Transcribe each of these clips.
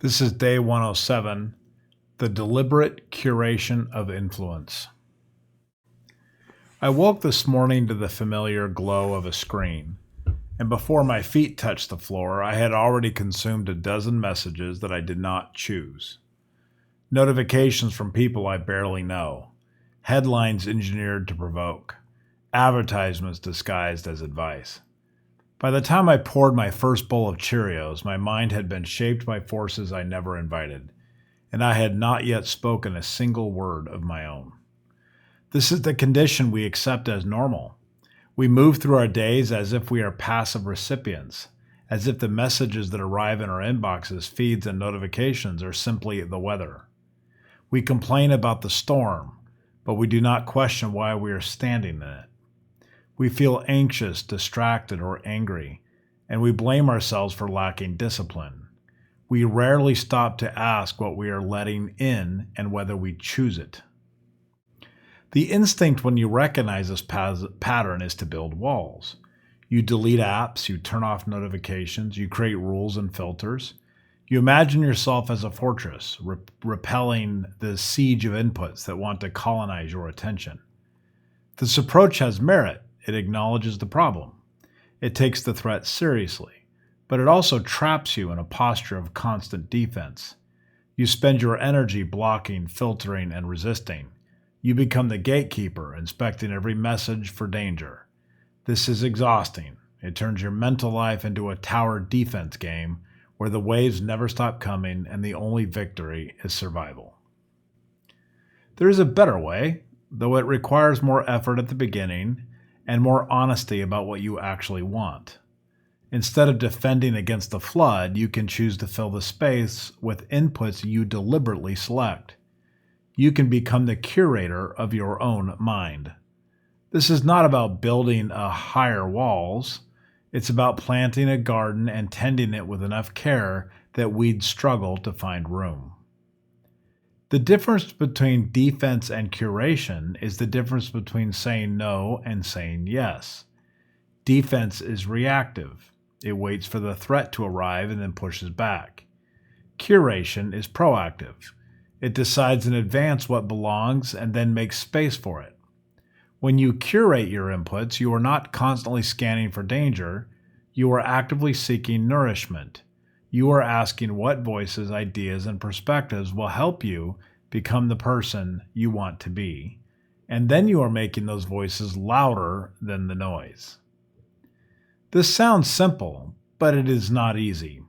This is day 107, the deliberate curation of influence. I woke this morning to the familiar glow of a screen, and before my feet touched the floor, I had already consumed a dozen messages that I did not choose. Notifications from people I barely know, headlines engineered to provoke, advertisements disguised as advice. By the time I poured my first bowl of Cheerios, my mind had been shaped by forces I never invited, and I had not yet spoken a single word of my own. This is the condition we accept as normal. We move through our days as if we are passive recipients, as if the messages that arrive in our inboxes, feeds, and notifications are simply the weather. We complain about the storm, but we do not question why we are standing in it. We feel anxious, distracted, or angry, and we blame ourselves for lacking discipline. We rarely stop to ask what we are letting in and whether we choose it. The instinct when you recognize this pattern is to build walls. You delete apps, you turn off notifications, you create rules and filters. You imagine yourself as a fortress, repelling the siege of inputs that want to colonize your attention. This approach has merit. It acknowledges the problem. It takes the threat seriously, but it also traps you in a posture of constant defense. You spend your energy blocking, filtering, and resisting. You become the gatekeeper, inspecting every message for danger. This is exhausting. It turns your mental life into a tower defense game where the waves never stop coming and the only victory is survival. There is a better way, though it requires more effort at the beginning and more honesty about what you actually want. Instead of defending against the flood, you can choose to fill the space with inputs you deliberately select. You can become the curator of your own mind. This is not about building higher walls. It's about planting a garden and tending it with enough care that we'ds struggle to find room. The difference between defense and curation is the difference between saying no and saying yes. Defense is reactive. It waits for the threat to arrive and then pushes back. Curation is proactive. It decides in advance what belongs and then makes space for it. When you curate your inputs, you are not constantly scanning for danger. You are actively seeking nourishment. You are asking what voices, ideas, and perspectives will help you become the person you want to be. And then you are making those voices louder than the noise. This sounds simple, but it is not easy.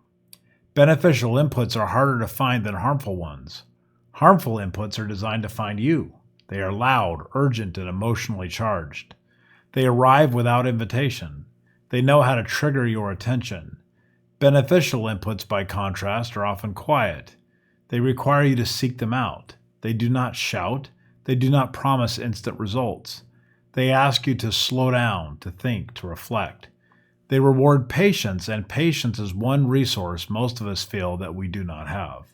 Beneficial inputs are harder to find than harmful ones. Harmful inputs are designed to find you. They are loud, urgent, and emotionally charged. They arrive without invitation. They know how to trigger your attention. Beneficial inputs, by contrast, are often quiet. They require you to seek them out. They do not shout. They do not promise instant results. They ask you to slow down, to think, to reflect. They reward patience, and patience is one resource most of us feel that we do not have.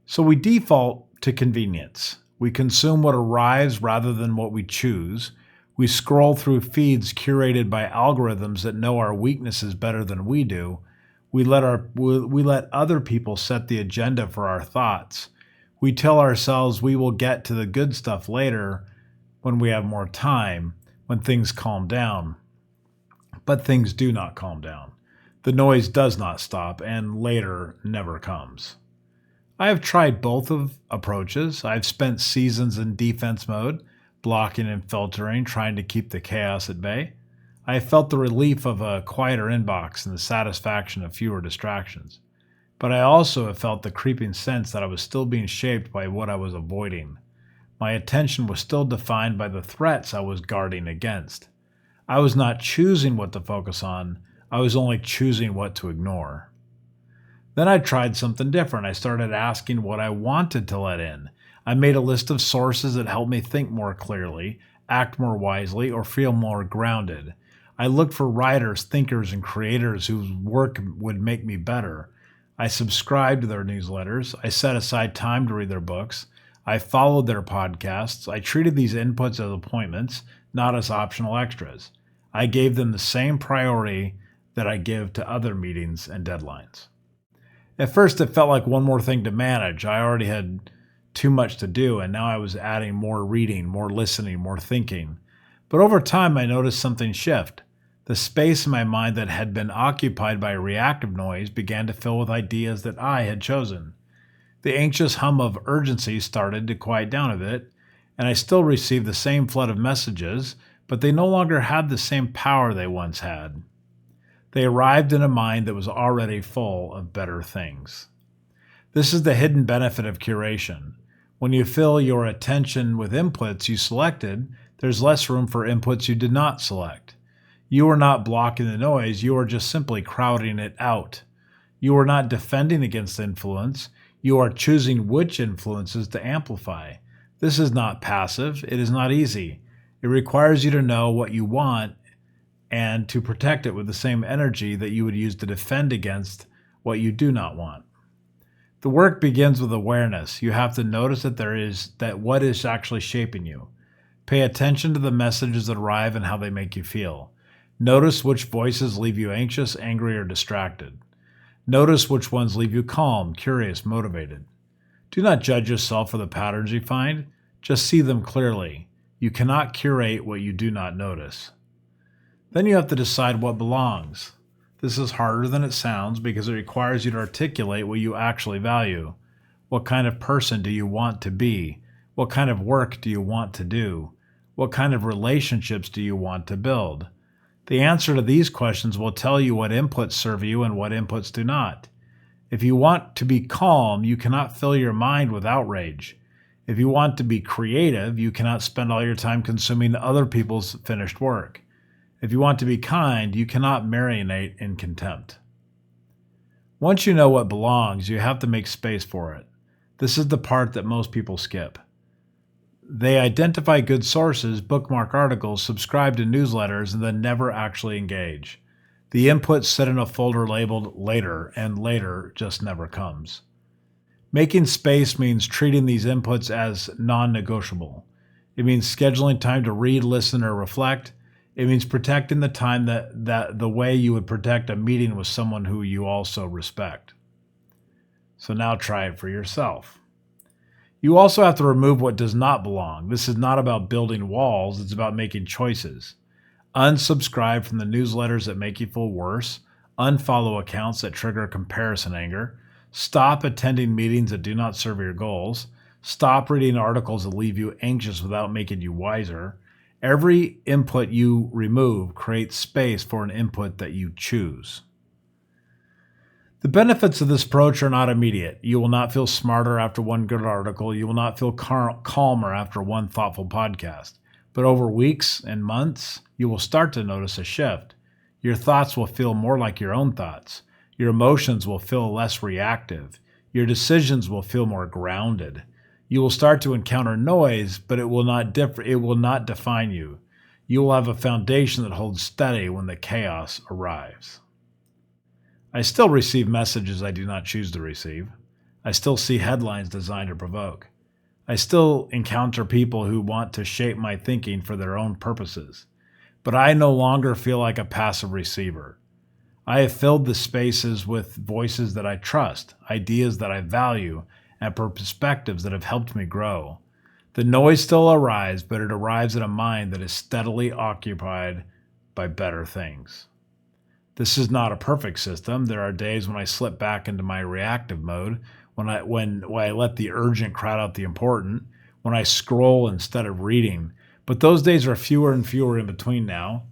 So we default to convenience. We consume what arrives rather than what we choose. We scroll through feeds curated by algorithms that know our weaknesses better than we do. We let other people set the agenda for our thoughts. We tell ourselves we will get to the good stuff later when we have more time, when things calm down. But things do not calm down. The noise does not stop, and later never comes. I have tried both of approaches. I've spent seasons in defense mode, blocking and filtering, trying to keep the chaos at bay. I have felt the relief of a quieter inbox and the satisfaction of fewer distractions. But I also have felt the creeping sense that I was still being shaped by what I was avoiding. My attention was still defined by the threats I was guarding against. I was not choosing what to focus on. I was only choosing what to ignore. Then I tried something different. I started asking what I wanted to let in. I made a list of sources that helped me think more clearly, act more wisely, or feel more grounded. I looked for writers, thinkers, and creators whose work would make me better. I subscribed to their newsletters. I set aside time to read their books. I followed their podcasts. I treated these inputs as appointments, not as optional extras. I gave them the same priority that I give to other meetings and deadlines. At first, it felt like one more thing to manage. I already had too much to do, and now I was adding more reading, more listening, more thinking. But over time, I noticed something shift. The space in my mind that had been occupied by reactive noise began to fill with ideas that I had chosen. The anxious hum of urgency started to quiet down a bit, and I still received the same flood of messages, but they no longer had the same power they once had. They arrived in a mind that was already full of better things. This is the hidden benefit of curation. When you fill your attention with inputs you selected, there's less room for inputs you did not select. You are not blocking the noise, you are just simply crowding it out. You are not defending against influence, you are choosing which influences to amplify. This is not passive, it is not easy. It requires you to know what you want and to protect it with the same energy that you would use to defend against what you do not want. The work begins with awareness. You have to notice that what is actually shaping you. Pay attention to the messages that arrive and how they make you feel. Notice which voices leave you anxious, angry, or distracted. Notice which ones leave you calm, curious, motivated. Do not judge yourself for the patterns you find. Just see them clearly. You cannot curate what you do not notice. Then you have to decide what belongs. This is harder than it sounds because it requires you to articulate what you actually value. What kind of person do you want to be? What kind of work do you want to do? What kind of relationships do you want to build? The answer to these questions will tell you what inputs serve you and what inputs do not. If you want to be calm, you cannot fill your mind with outrage. If you want to be creative, you cannot spend all your time consuming other people's finished work. If you want to be kind, you cannot marinate in contempt. Once you know what belongs, you have to make space for it. This is the part that most people skip. They identify good sources, bookmark articles, subscribe to newsletters, and then never actually engage. The inputs sit in a folder labeled later, and later just never comes. Making space means treating these inputs as non-negotiable. It means scheduling time to read, listen, or reflect. It means protecting the time that the way you would protect a meeting with someone who you also respect. So now try it for yourself. You also have to remove what does not belong. This is not about building walls, it's about making choices. Unsubscribe from the newsletters that make you feel worse. Unfollow accounts that trigger comparison anger. Stop attending meetings that do not serve your goals. Stop reading articles that leave you anxious without making you wiser. Every input you remove creates space for an input that you choose. The benefits of this approach are not immediate. You will not feel smarter after one good article. You will not feel calmer after one thoughtful podcast. But over weeks and months, you will start to notice a shift. Your thoughts will feel more like your own thoughts. Your emotions will feel less reactive. Your decisions will feel more grounded. You will start to encounter noise, but it will not define you. You will have a foundation that holds steady when the chaos arrives. I still receive messages I do not choose to receive. I still see headlines designed to provoke. I still encounter people who want to shape my thinking for their own purposes. But I no longer feel like a passive receiver. I have filled the spaces with voices that I trust, ideas that I value, and perspectives that have helped me grow. The noise still arrives, but it arrives in a mind that is steadily occupied by better things. This is not a perfect system. There are days when I slip back into my reactive mode, when I let the urgent crowd out the important, when I scroll instead of reading. But those days are fewer and fewer in between now.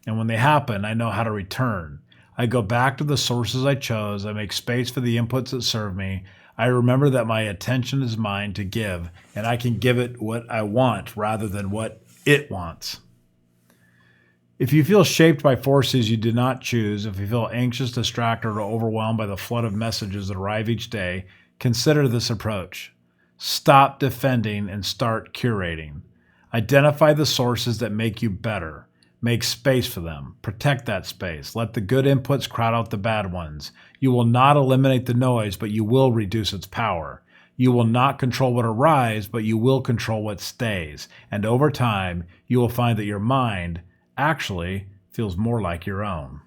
And when they happen, I know how to return. I go back to the sources I chose. I make space for the inputs that serve me. I remember that my attention is mine to give, and I can give it what I want rather than what it wants. If you feel shaped by forces you did not choose, if you feel anxious, distracted, or overwhelmed by the flood of messages that arrive each day, consider this approach. Stop defending and start curating. Identify the sources that make you better. Make space for them. Protect that space. Let the good inputs crowd out the bad ones. You will not eliminate the noise, but you will reduce its power. You will not control what arrives, but you will control what stays. And over time, you will find that your mind actually feels more like your own.